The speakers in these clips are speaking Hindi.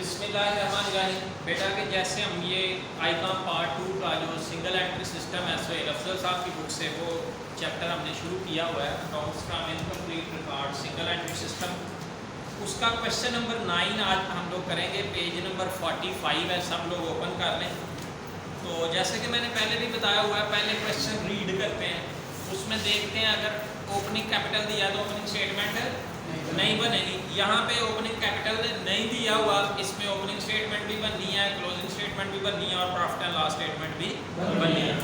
बिस्मिल्लाहिर्रहमानिर्रहीम। बेटा कि जैसे हम ये आईकॉम पार्ट 2 का जो सिंगल एंट्री सिस्टम है अफजल साहब की बुक से वो चैप्टर हमने शुरू किया हुआ है, accounts from incomplete record single entry system. उसका क्वेश्चन नंबर 9 आज हम लोग करेंगे। पेज नंबर 45 है, सब लोग ओपन कर लें। तो जैसे कि मैंने पहले भी बताया हुआ है, पहले क्वेश्चन रीड करते हैं, उसमें देखते हैं अगर ओपनिंग कैपिटल दिया तो ओपनिंग स्टेटमेंट नहीं बनेगी। यहाँ पे ओपनिंग कैपिटल नहीं दिया हुआ, इसमें ओपनिंग स्टेटमेंट भी बननी है, क्लोजिंग स्टेटमेंट भी बननी है और प्रॉफिट एंड लॉस स्टेटमेंट भी बननी है।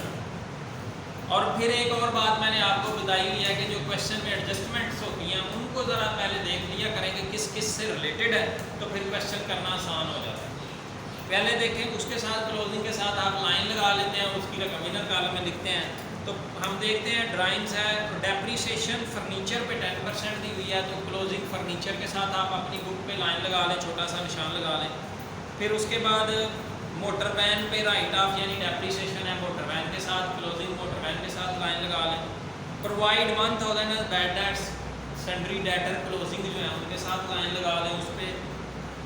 और फिर एक और बात मैंने आपको बताई हुई है कि जो क्वेश्चन में एडजस्टमेंट्स होती हैं उनको ज़रा पहले देख लिया करेंगे किस किस से रिलेटेड है, तो फिर क्वेश्चन करना आसान हो जाता है। पहले देखें, उसके साथ क्लोजिंग के साथ आप लाइन लगा लेते हैं, उसकी रकम इनर कॉलम में लिखते हैं। तो हम देखते हैं ड्राइंग्स है, डेप्रीसिएशन फर्नीचर पे 10% दी हुई है, तो क्लोजिंग फर्नीचर के साथ आप अपनी बुक पे लाइन लगा लें, छोटा सा निशान लगा लें। फिर उसके बाद मोटर वैन पे राइट ऑफ यानी डेप्रीसिएशन है मोटर वैन के साथ, क्लोजिंग मोटर वैन के साथ लाइन लगा लें। Provide 1000 bad debts sundry debtor closing जो है उनके साथ लाइन लगा लें, उस पर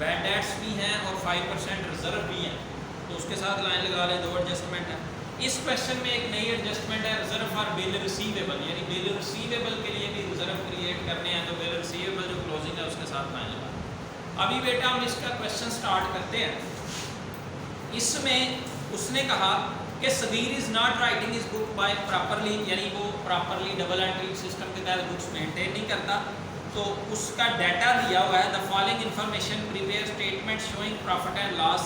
बैड डेट्स भी हैं और 5% रिजर्व भी हैं, तो उसके साथ लाइन लगा लें। 2 एडजस्टमेंट है। इस क्वेश्चन में एक नई एडजस्टमेंट है, रिजर्व फॉर बिल रिसीवेबल, यानी बिल रिसीवेबल के लिए भी रिजर्व क्रिएट करने हैं, तो बिल रिसीवेबल जो क्लोजिंग है उसके साथ लाइन लगा। अभी बेटा हम इसका क्वेश्चन स्टार्ट करते हैं। इसमें उसने कहा कि Sagir is not writing is book by properly, यानी वो प्रॉपरली डबल एंट्री सिस्टम के तहत बुक्स मेंटेन नहीं करता, तो उसका डाटा दिया हुआ है। The following information prepare statement showing profit and loss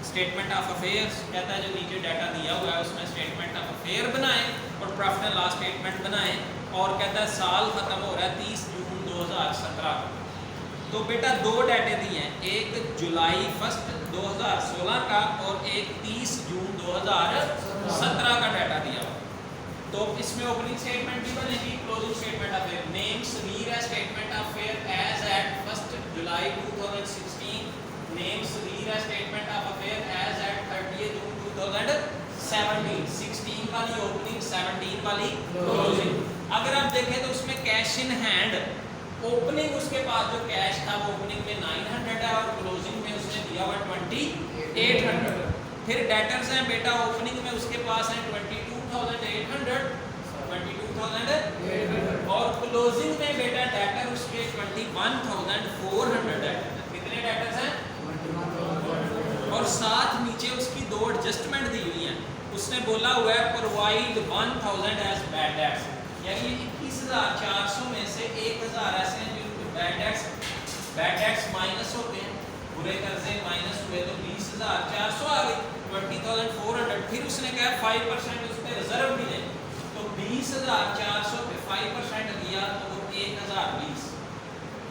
statement of affairs, कहता है जो नीचे डाटा दिया हुआ है उसमें स्टेटमेंट ऑफ अफेयर बनाएं और प्रॉफिट एंड लॉस स्टेटमेंट बनाएं। और कहता है साल ख़त्म हो रहा है 30 जून 2017 को। तो बेटा 2 डाटे दिए हैं, एक जुलाई 1 2016 का और एक 30 जून 2017 का डाटा दिया हुआ। तो इसमें ओपनिंग स्टेटमेंट भी बनेगी, closing statement of fair. Name Sagir है statement of fair as at 1 July 2016, name Sagir है statement of affair as at 30 June 2017। 16 वाली ओपनिंग, 17 वाली क्लोजिंग। अगर आप देखें तो उसमें कैश इन हैंड ओपनिंग उसके पास जो कैश था वो ओपनिंग में 900 है और क्लोजिंग में उसने दिया हुआ 2800। फिर डेटर्स हैं बेटा, ओपनिंग में उसके पास है 22,800 और क्लोजिंग में बेटा डेटर उसके 21,400 डेटर। कितने डेटर्स हैं? और साथ नीचे उसकी 2 एडजस्टमेंट दी हुई हैं। उसने बोला हुआ है प्रोवाइड 1000 एज बैड डेट्स, यानी 21,400 में से 1000 ऐसे हैं जिनको बैड डेट्स माइनस होते हैं, बुरे कर्जे माइनस हुए तो 20,400 आ गई, 20,400। फिर उसने कहा 5% उस पर रिजर्व भी दें, तो 20,400 पे 5% दिया तो वो 1020।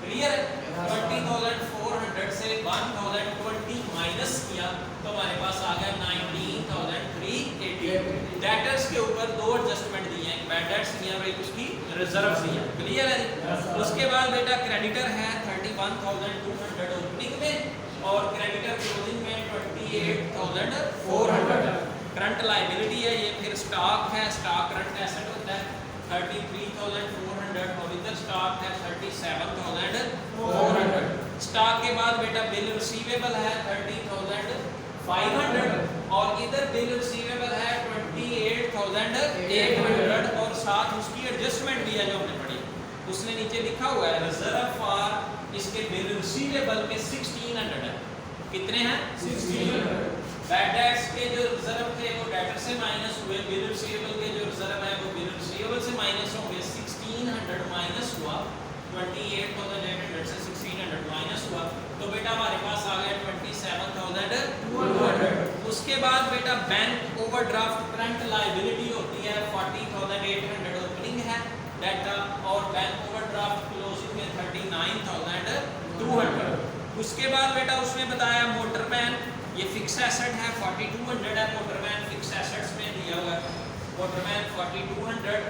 क्लियर है? 20,400 से 1,020 माइनस किया तो हमारे पास आ गया 19,380। डेटर्स के ऊपर 2 एडजस्टमेंट दिए हैं, बैड डेट्स दिया और एक उसकी रिजर्व दिया। क्लियर है? उसके बाद बेटा क्रेडिटर है 31,200 ओपनिंग में और क्रेडिटर क्लोजिंग में 28,400। करंट लायबिलिटी है ये। फिर स्टॉक है, स्टॉक करंट एसेट होता है 33,400 और इधर स्टॉक है 37,400। स्टॉक के बाद बेटा बिल रिसीवेबल है 30,500 और इधर बिल रिसीवेबल है 28,800 और साथ उसकी एडजस्टमेंट भी है जो हमने पढ़ी। उसने नीचे लिखा हुआ है रिजर्व फॉर इसके बिल रिसीवेबल के 1600 है। कितने हैं? 1600। बैड डेट्स के जो रिजर्व थे वो डेटर से माइनस हुए, बिल रिसीवेबल के जो रिजर्व है वो बिल रिसीवेबल से माइनस होंगे। 1600 माइनस हुआ 28,800 से 1600 माइनस हुआ तो बेटा हमारे पास आ गया 27,200। उसके बाद बेटा बैंक ओवरड्राफ्ट करंट लायबिलिटी होती है 40,800 ओपनिंग है डाटा और बैंक ओवरड्राफ्ट क्लोजिंग में 39,200। उसके बाद बेटा उसने बताया मोटर वैन, ये फिक्स एसेट है 4200 है, मोटर वैन फिक्स एसेट्स में दिया हुआ है, मोटर वैन 4200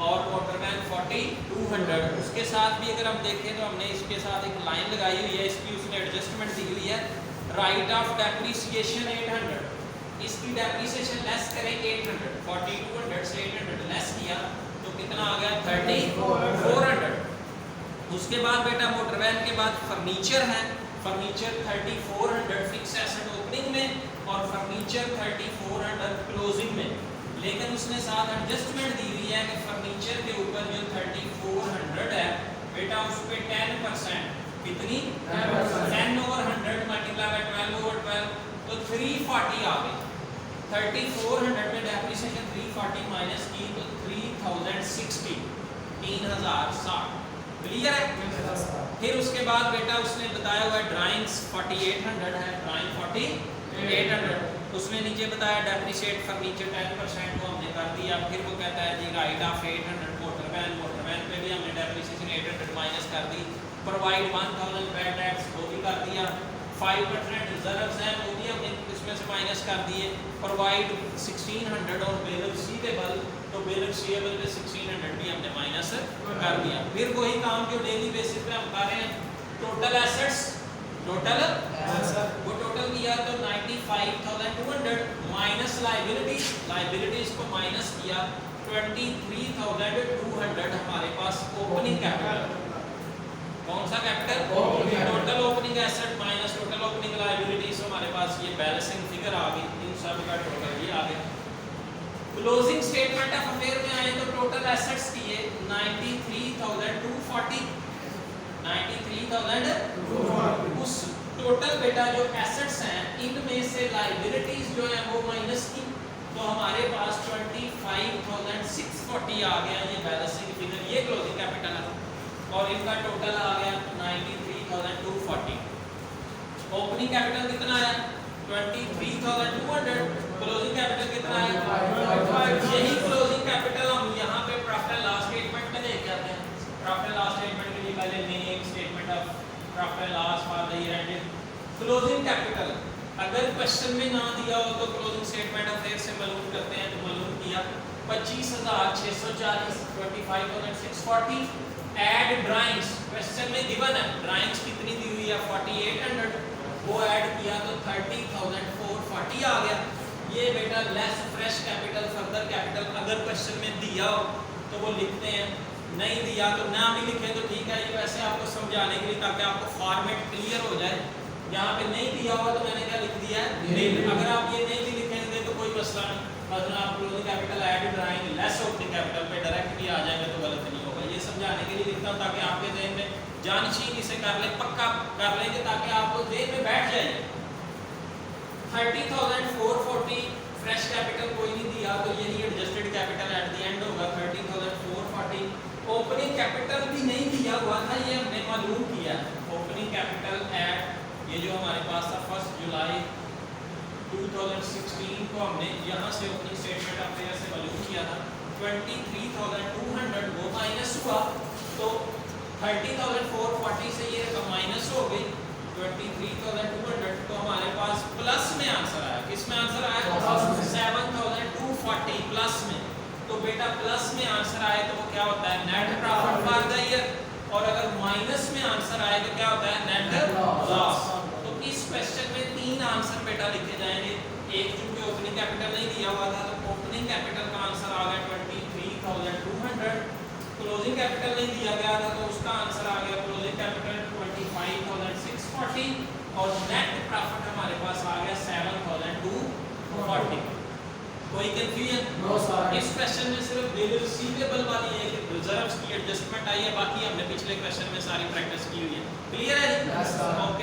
और मोटर वैन 4200। उसके साथ भी अगर हम देखें तो हमने इसके साथ एक लाइन लगाई हुई है, इसकी उसने एडजस्टमेंट दी हुई है राइट ऑफ डेप्रीसिएशन 800, इसकी डेप्रीसिएशन लेस करें 800, 4200 से 800 लेस किया तो कितना आ गया 3400। उसके बाद बेटा मोटर वैन के बाद फर्नीचर है फर्नीचर 3400 फिक्स एसेट ओपनिंग में और फर्नीचर 3400 क्लोजिंग में, लेकिन उसने साथ एडजस्टमेंट दी हुई है कि फर्नीचर के ऊपर जो 3400 है बेटा उस पे 10% कितनी 10/100 मल्टीप्लाई बाय 12/12 तो 340 आ गई। 3400 में डेप्रिसिएशन 340 माइनस की तो 3060 3060 क्लियर है। फिर उसके बाद बेटा उसने बताया हुआ ड्राइंग्स 4800 है, ड्राइंग 4800 उसमें नीचे बताया डेप्रिसिएट फर्नीचर 10% को हमने कर दिया। फिर वो कहता है जी राइट ऑफ 800 मोटर वैन पे भी हमने डेप्रिसिएशन 800 माइनस कर दी। प्रोवाइड 1000 बैड डेट्स वो भी कर दिया। 5% रिजर्व्स हैं वो भी हमने इसमें से माइनस कर दिए। प्रोवाइड 1600 और बिल रिसीवेबल तो बिल रिसीवेबल पे 1600 भी हमने माइनस कर दिया। फिर वही काम जो डेली बेसिस पे हम कर रहे हैं। टोटल एसेट्स टोटल वो टोटल किया तो 95,200 माइनस लाइबिलिटीज को माइनस किया 23,200 हमारे पास ओपनिंग कैपिटल। कौन सा capital? Total opening asset minus total opening liabilities. हमारे पास ये बैलेंसिंग फिगर आ गई, इन सब का टोटल ये आ गया। क्लोजिंग स्टेटमेंट ऑफ अफेयर में आए तो टोटल एसेट्स किए 93,240 उस टोटल बेटा जो एसेट्स हैं इनमें से लायबिलिटीज जो है वो माइनस की तो हमारे पास 25,640 आ गया ये बैलेंसिंग फिगर, ये क्लोजिंग कैपिटल है और इनका टोटल आ गया 93,240। ओपनिंग कैपिटल कितना आया 23,200, क्लोजिंग कैपिटल कितना आया 5। यही क्लोजिंग कैपिटल हम यहाँ पे प्रॉफिट एंड लॉस स्टेटमेंट में लेके आते हैं। प्रॉफिट एंड लॉस स्टेटमेंट के लिए पहले name statement of profit and loss for the year ended. Closing capital अगर क्वेश्चन में ना दिया हो तो क्लोजिंग स्टेटमेंट ऑफ अफेयर से मालूम करते हैं। तो मालूम किया 25,640 25,640 ऐड ड्राइंग्स क्वेश्चन में गिवन है ड्राइंग्स कितनी दी हुई है 4800 वो ऐड किया तो 30,440 आ गया। ये बेटा less fresh capital further capital अगर क्वेश्चन में दिया हो तो वो लिखते हैं, नहीं दिया तो ना भी लिखे तो ठीक है। ये वैसे आपको समझाने के लिए ताकि आपको फॉर्मेट क्लियर हो जाए। यहाँ पे नहीं दिया हुआ तो मैंने क्या लिख दिया है नील। अगर आप ये नहीं भी लिखेंगे तो कोई मसला नहीं, मतलब आप closing capital add drawing less opening capital पे डायरेक्ट भी आ जाएंगे तो गलत नहीं होगा। ये समझाने के लिए लिखता हूँ ताकि आपके ज़हन में जानशीन इसे कर ले, पक्का कर लेंगे ताकि आपको ज़हन में बैठ जाए। 30,440 फ्रेश कैपिटल कोई नहीं दिया तो यही adjusted capital at the end होगा 30,440। ओपनिंग कैपिटल भी नहीं दिया हुआ था, ये हमने मालूम किया। ओपनिंग कैपिटल एट ये जो हमारे पास था 1 जुलाई 2016 को हमने यहाँ से ओपनिंग स्टेटमेंट ऑफ अफेयर से मालूम किया था 23,200 वो माइनस हुआ तो 30,440 से ये रकम माइनस हो गई 23,200 तो हमारे पास प्लस में आंसर आया। किस में आंसर आया 7,240 प्लस में। तो बेटा प्लस में आंसर आए तो वो क्या होता है net profit for the year, और अगर माइनस में आंसर आए तो क्या होता है नेट लॉस। तो इस क्वेश्चन में 3 आंसर बेटा लिखे जाएंगे। एक चूंकि ओपनिंग कैपिटल नहीं दिया हुआ था तो ओपनिंग कैपिटल का आंसर आ गया 23,200। क्लोजिंग कैपिटल नहीं दिया गया था तो उसका आंसर आ गया क्लोजिंग कैपिटल 25,640 और नेट प्रॉफिट हमारे पास आ गया 7,240। कोई कंफ्यूजन? No sir. इस क्वेश्चन में सिर्फ बिल रिसीवेबल वाली है कि रिजर्व्स की एडजस्टमेंट आई है, बाकी हमने पिछले क्वेश्चन में सारी प्रैक्टिस की हुई है। क्लियर है? Yes sir. ओके।